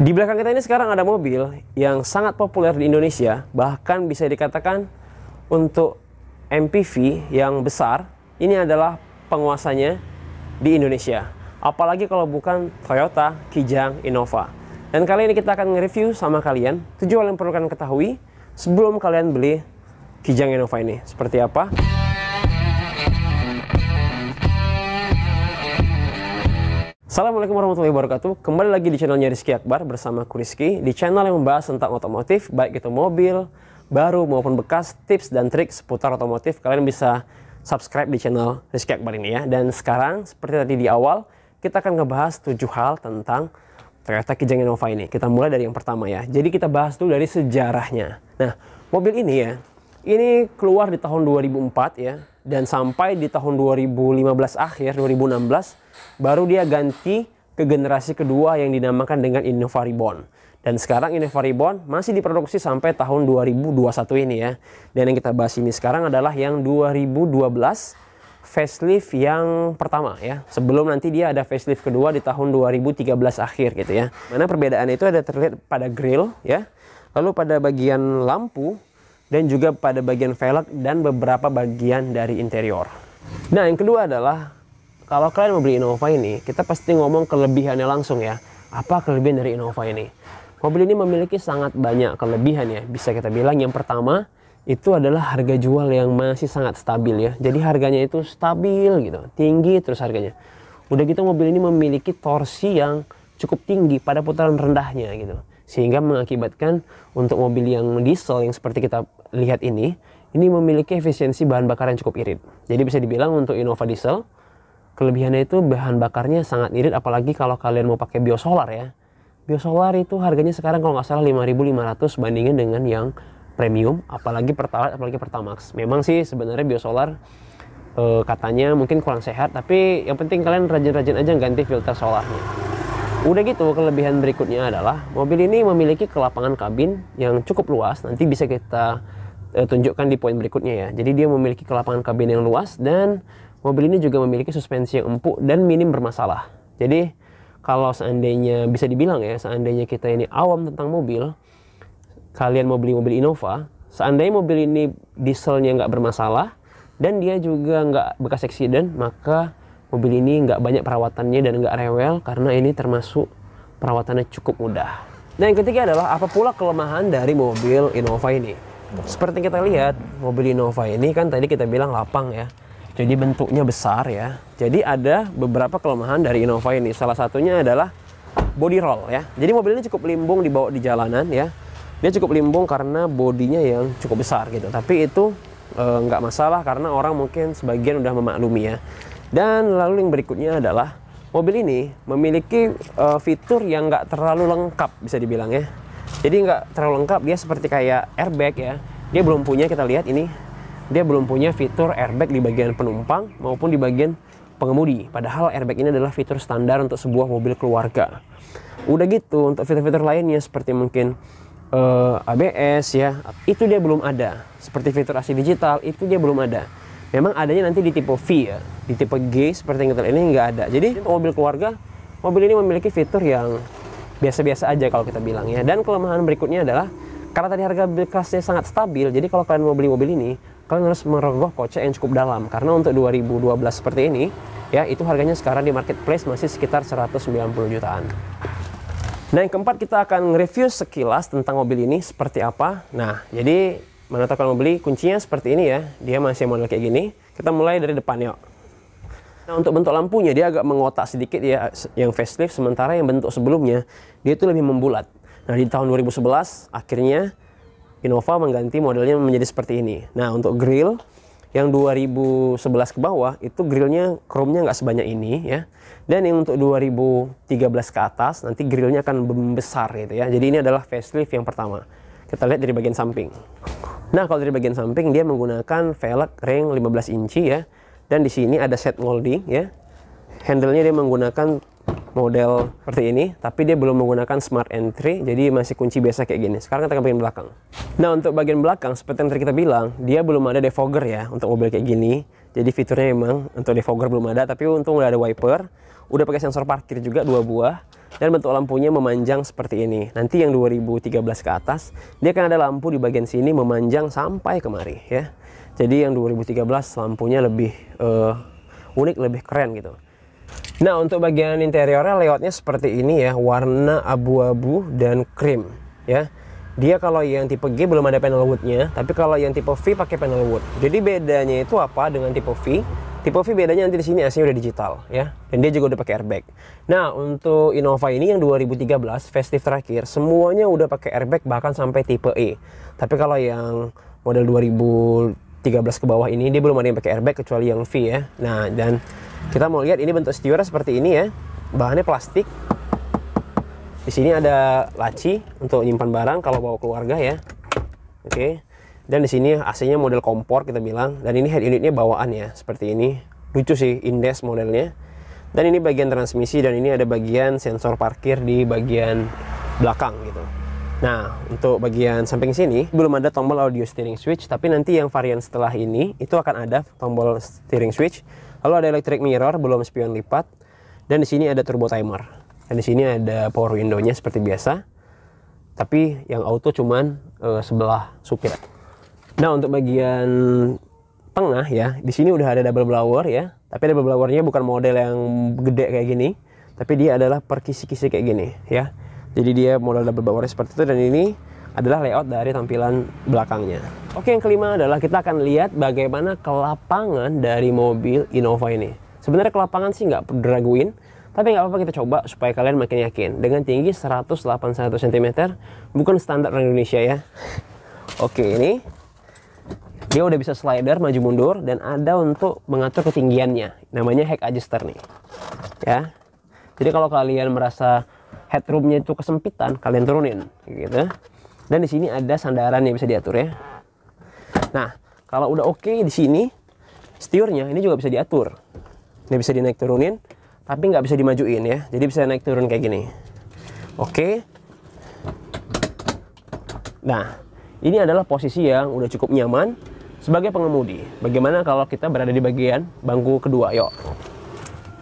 Di belakang kita ini sekarang ada mobil yang sangat populer di Indonesia, bahkan bisa dikatakan untuk MPV yang besar, ini adalah penguasanya di Indonesia. Apalagi kalau bukan Toyota Kijang Innova. Dan kali ini kita akan nge-review sama kalian 7 hal yang perlu kalian ketahui sebelum kalian beli Kijang Innova ini. Seperti apa? Assalamualaikum warahmatullahi wabarakatuh. Kembali lagi di channelnya Rizky Akbar bersama aku Rizky, di channel yang membahas tentang otomotif, baik itu mobil baru maupun bekas, tips dan trik seputar otomotif. Kalian bisa subscribe di channel Rizky Akbar ini ya. Dan sekarang seperti tadi di awal, kita akan ngebahas 7 hal tentang Toyota Kijang Innova ini. Kita mulai dari yang pertama ya. Jadi kita bahas dulu dari sejarahnya. Nah, mobil ini ya, ini keluar di tahun 2004 ya. Dan sampai di tahun 2015 akhir, 2016, baru dia ganti ke generasi kedua yang dinamakan dengan Innova Reborn. Dan sekarang Innova Reborn masih diproduksi sampai tahun 2021 ini ya. Dan yang kita bahas ini sekarang adalah yang 2012 facelift yang pertama ya. Sebelum nanti dia ada facelift kedua di tahun 2013 akhir gitu ya. Mana perbedaan itu ada terlihat pada grill ya. Lalu pada bagian lampu, dan juga pada bagian velg dan beberapa bagian dari interior. Nah, yang kedua adalah kalau kalian mau beli Innova ini, kita pasti ngomong kelebihannya langsung ya. Apa kelebihan dari Innova ini? Mobil ini memiliki sangat banyak kelebihan ya. Bisa kita bilang yang pertama itu adalah harga jual yang masih sangat stabil ya. Jadi harganya itu stabil gitu, tinggi terus harganya. Udah gitu mobil ini memiliki torsi yang cukup tinggi pada putaran rendahnya gitu. Sehingga mengakibatkan untuk mobil yang diesel yang seperti kita lihat ini memiliki efisiensi bahan bakar yang cukup irit. Jadi bisa dibilang untuk Innova diesel, kelebihannya itu bahan bakarnya sangat irit, apalagi kalau kalian mau pakai biosolar ya. Biosolar itu harganya sekarang kalau nggak salah 5.500 bandingin dengan yang premium, apalagi Pertalite, apalagi Pertamax. Memang sih sebenarnya biosolar katanya mungkin kurang sehat, tapi yang penting kalian rajin-rajin aja ganti filter solarnya. Udah gitu, kelebihan berikutnya adalah mobil ini memiliki kelapangan kabin yang cukup luas. Nanti bisa kita tunjukkan di poin berikutnya ya. Jadi dia memiliki kelapangan kabin yang luas dan mobil ini juga memiliki suspensi yang empuk dan minim bermasalah. Jadi kalau seandainya bisa dibilang ya, seandainya kita ini awam tentang mobil, kalian mau beli mobil Innova, seandainya mobil ini dieselnya nggak bermasalah dan dia juga nggak bekas accident, maka mobil ini nggak banyak perawatannya dan nggak rewel karena ini termasuk perawatannya cukup mudah. Nah, yang ketiga adalah apa pula kelemahan dari mobil Innova ini. Seperti kita lihat, mobil Innova ini kan tadi kita bilang lapang ya. Jadi bentuknya besar ya. Jadi ada beberapa kelemahan dari Innova ini. Salah satunya adalah body roll ya. Jadi mobil ini cukup limbung dibawa di jalanan ya. Dia cukup limbung karena bodinya yang cukup besar gitu. Tapi itu nggak masalah karena orang mungkin sebagian udah memaklumi ya. Dan lalu yang berikutnya adalah mobil ini memiliki fitur yang nggak terlalu lengkap bisa dibilang ya. Jadi nggak terlalu lengkap, dia seperti kayak airbag ya. Dia belum punya, kita lihat ini, dia belum punya fitur airbag di bagian penumpang maupun di bagian pengemudi. Padahal airbag ini adalah fitur standar untuk sebuah mobil keluarga. Udah gitu, untuk fitur-fitur lainnya seperti mungkin ABS ya, itu dia belum ada. Seperti fitur AC digital, itu dia belum ada. Memang adanya nanti di tipe V ya, di tipe G seperti yang kita lihat ini nggak ada. Jadi untuk mobil keluarga, mobil ini memiliki fitur yang biasa-biasa aja kalau kita bilang ya. Dan kelemahan berikutnya adalah karena tadi harga bekasnya sangat stabil, jadi kalau kalian mau beli mobil ini, kalian harus merogoh kocek yang cukup dalam. Karena untuk 2012 seperti ini, ya itu harganya sekarang di marketplace masih sekitar 190 jutaan. Nah, yang keempat kita akan nge-review sekilas tentang mobil ini seperti apa. Nah, jadi mana tahu kalau mau beli, kuncinya seperti ini ya. Dia masih model kayak gini. Kita mulai dari depan yuk. Nah, untuk bentuk lampunya dia agak mengotak sedikit ya, yang facelift, sementara yang bentuk sebelumnya dia itu lebih membulat. Nah, di tahun 2011 akhirnya Innova mengganti modelnya menjadi seperti ini. Nah, untuk grill yang 2011 ke bawah itu grillnya chrome-nya nggak sebanyak ini ya. Dan yang untuk 2013 ke atas nanti grillnya akan membesar gitu ya. Jadi ini adalah facelift yang pertama. Kita lihat dari bagian samping. Nah, kalau dari bagian samping dia menggunakan velg ring 15 inci ya. Dan di sini ada set molding ya. Handle-nya dia menggunakan model seperti ini, tapi dia belum menggunakan smart entry, jadi masih kunci biasa kayak gini. Sekarang kita ke bagian belakang. Nah, untuk bagian belakang seperti yang tadi kita bilang, dia belum ada defogger ya untuk mobil kayak gini. Jadi fiturnya memang untuk defogger belum ada, tapi untung udah ada wiper. Udah pakai sensor parkir juga 2 buah. Dan bentuk lampunya memanjang seperti ini. Nanti yang 2013 ke atas, dia akan ada lampu di bagian sini memanjang sampai kemari ya. Jadi yang 2013 lampunya lebih unik, lebih keren gitu. Nah, untuk bagian interiornya layoutnya seperti ini ya, warna abu-abu dan krim ya. Dia kalau yang tipe G belum ada panel woodnya, tapi kalau yang tipe V pakai panel wood. Jadi bedanya itu apa dengan tipe V? Tipe V bedanya nanti di sini AC-nya udah digital ya, dan dia juga udah pakai airbag. Nah, untuk Innova ini yang 2013 facelift terakhir semuanya udah pakai airbag bahkan sampai tipe E. Tapi kalau yang model 2013 ke bawah ini dia belum ada yang pakai airbag kecuali yang V ya. Nah, dan kita mau lihat ini bentuk stewardnya seperti ini ya. Bahannya plastik. Di sini ada laci untuk nyimpan barang kalau bawa keluarga ya. Oke. Dan di sini AC-nya model kompor kita bilang, dan ini head unitnya bawaan ya, seperti ini. Lucu sih, Indes modelnya. Dan ini bagian transmisi, dan ini ada bagian sensor parkir di bagian belakang gitu. Nah, untuk bagian samping sini belum ada tombol audio steering switch, tapi nanti yang varian setelah ini itu akan ada tombol steering switch. Lalu ada electric mirror, belum spion lipat, dan di sini ada turbo timer. Dan di sini ada power window-nya seperti biasa. Tapi yang auto cuman sebelah supir. Nah, untuk bagian tengah ya, di sini udah ada double blower ya. Tapi double blowernya bukan model yang gede kayak gini, tapi dia adalah per kisi-kisi kayak gini ya. Jadi dia model double blower seperti itu, dan ini adalah layout dari tampilan belakangnya. Oke, yang kelima adalah kita akan lihat bagaimana kelapangan dari mobil Innova ini. Sebenarnya kelapangan sih nggak perlu diraguin, tapi nggak apa-apa kita coba supaya kalian makin yakin. Dengan tinggi 181 cm, bukan standar orang Indonesia ya. Oke, ini dia udah bisa slider maju mundur, dan ada untuk mengatur ketinggiannya, namanya height adjuster nih ya. Jadi kalau kalian merasa headroomnya itu kesempitan, kalian turunin gitu. Dan di sini ada sandaran yang bisa diatur ya. Nah, kalau udah oke di sini, steernya ini juga bisa diatur. Ini bisa dinaik turunin, tapi nggak bisa dimajuin ya. Jadi bisa naik turun kayak gini. Oke. Nah, ini adalah posisi yang udah cukup nyaman sebagai pengemudi. Bagaimana kalau kita berada di bagian bangku kedua? Yuk.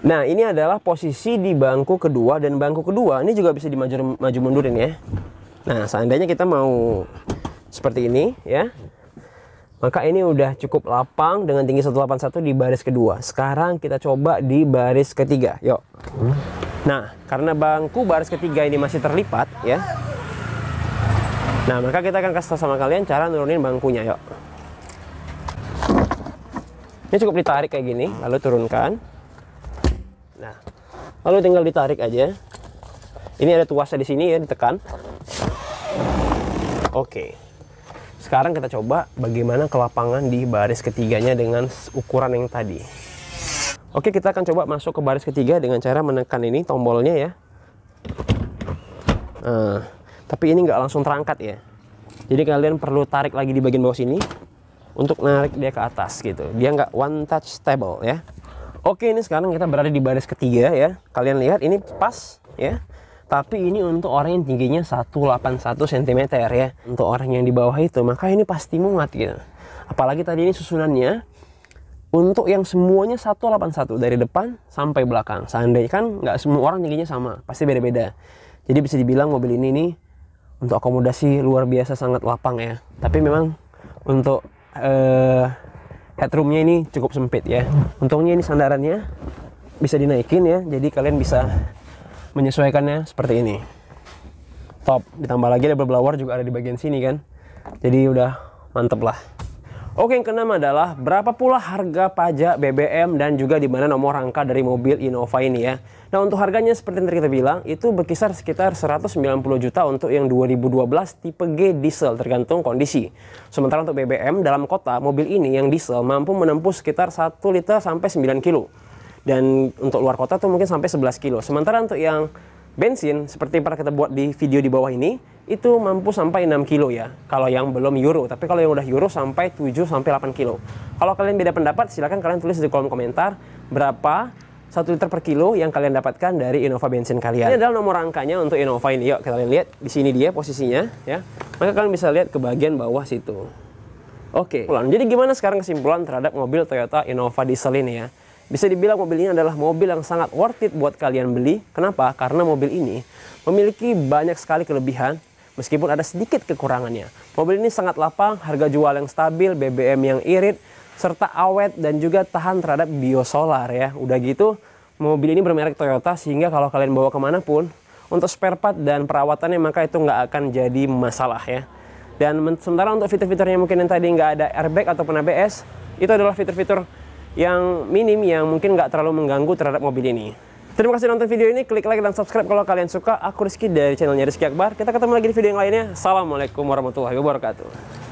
Nah, ini adalah posisi di bangku kedua, dan bangku kedua ini juga bisa maju mundurin ya. Nah, seandainya kita mau seperti ini ya, maka ini udah cukup lapang dengan tinggi 181 di baris kedua. Sekarang kita coba di baris ketiga. Yuk. Nah, karena bangku baris ketiga ini masih terlipat ya. Nah, maka kita akan kasih tahu sama kalian cara nurunin bangkunya. Yuk. Ini cukup ditarik kayak gini, lalu turunkan. Nah, lalu tinggal ditarik aja. Ini ada tuasnya di sini ya, ditekan. Oke. Sekarang kita coba bagaimana kelapangan di baris ketiganya dengan ukuran yang tadi. Oke, kita akan coba masuk ke baris ketiga dengan cara menekan ini tombolnya ya. Tapi ini nggak langsung terangkat ya. Jadi kalian perlu tarik lagi di bagian bawah sini untuk narik dia ke atas gitu. Dia nggak one touch stable ya. Oke, ini sekarang kita berada di baris ketiga ya. Kalian lihat ini pas ya. Tapi ini untuk orang yang tingginya 181 cm ya. Untuk orang yang di bawah itu, maka ini pasti muat gitu. Apalagi tadi ini susunannya untuk yang semuanya 181 dari depan sampai belakang. Seandainya kan nggak semua orang tingginya sama, pasti beda-beda. Jadi bisa dibilang mobil ini nih untuk akomodasi luar biasa sangat lapang ya. Tapi memang untuk headroomnya ini cukup sempit ya. Untungnya ini sandarannya bisa dinaikin ya, jadi kalian bisa menyesuaikannya seperti ini. Top, ditambah lagi double blower juga ada di bagian sini kan, jadi udah mantep lah. Oke, yang keenam adalah berapa pula harga pajak BBM dan juga di mana nomor rangka dari mobil Innova ini ya. Nah, untuk harganya seperti yang tadi kita bilang itu berkisar sekitar 190 juta untuk yang 2012 tipe G diesel tergantung kondisi. Sementara untuk BBM dalam kota, mobil ini yang diesel mampu menempuh sekitar 1 liter sampai 9 kilo. Dan untuk luar kota tuh mungkin sampai 11 kilo. Sementara untuk yang bensin seperti yang pernah kita buat di video di bawah ini, itu mampu sampai 6 kilo ya kalau yang belum Euro. Tapi kalau yang udah Euro sampai 7 sampai 8 kilo. Kalau kalian beda pendapat, silahkan kalian tulis di kolom komentar berapa 1 liter per kilo yang kalian dapatkan dari Innova bensin kalian. Ini adalah nomor angkanya untuk Innova ini. Yuk kita lihat di sini dia posisinya ya. Maka kalian bisa lihat ke bagian bawah situ. Oke. Jadi gimana sekarang kesimpulan terhadap mobil Toyota Innova diesel ini ya? Bisa dibilang mobil ini adalah mobil yang sangat worth it buat kalian beli. Kenapa? Karena mobil ini memiliki banyak sekali kelebihan, meskipun ada sedikit kekurangannya. Mobil ini sangat lapang, harga jual yang stabil, BBM yang irit, serta awet dan juga tahan terhadap biosolar ya. Udah gitu, mobil ini bermerek Toyota sehingga kalau kalian bawa kemanapun, untuk spare part dan perawatannya maka itu nggak akan jadi masalah ya. Dan sementara untuk fitur-fiturnya mungkin yang tadi nggak ada airbag ataupun ABS, itu adalah fitur-fitur yang minim yang mungkin nggak terlalu mengganggu terhadap mobil ini. Terima kasih nonton video ini, klik like dan subscribe kalau kalian suka. Aku Rizky dari channelnya Rizky Akbar. Kita ketemu lagi di video yang lainnya. Assalamualaikum warahmatullahi wabarakatuh.